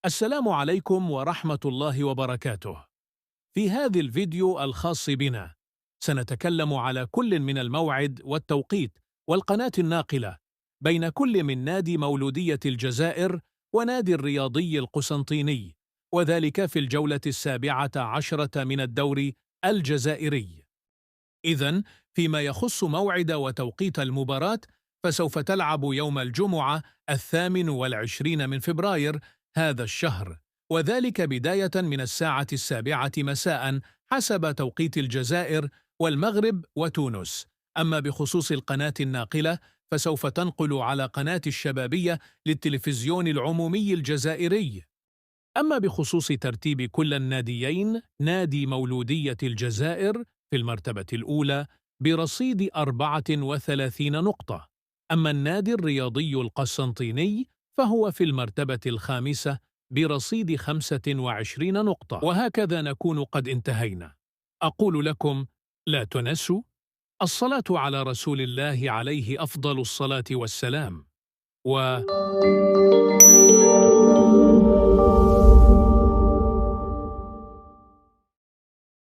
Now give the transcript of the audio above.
السلام عليكم ورحمة الله وبركاته. في هذا الفيديو الخاص بنا سنتكلم على كل من الموعد والتوقيت والقناة الناقلة بين كل من نادي مولودية الجزائر ونادي الرياضي القسنطيني، وذلك في الجولة 17 من الدوري الجزائري. إذن فيما يخص موعد وتوقيت المباراة، فسوف تلعب يوم الجمعة 28 من فبراير هذا الشهر، وذلك بداية من الساعة 7 مساء حسب توقيت الجزائر والمغرب وتونس. أما بخصوص القناة الناقلة فسوف تنقل على قناة الشبابية للتلفزيون العمومي الجزائري. أما بخصوص ترتيب كل الناديين، نادي مولودية الجزائر في المرتبة الأولى برصيد 34 نقطة، أما النادي الرياضي القسنطيني فهو في المرتبة الخامسة برصيد 25 نقطة. وهكذا نكون قد انتهينا. أقول لكم لا تنسوا الصلاة على رسول الله عليه أفضل الصلاة والسلام.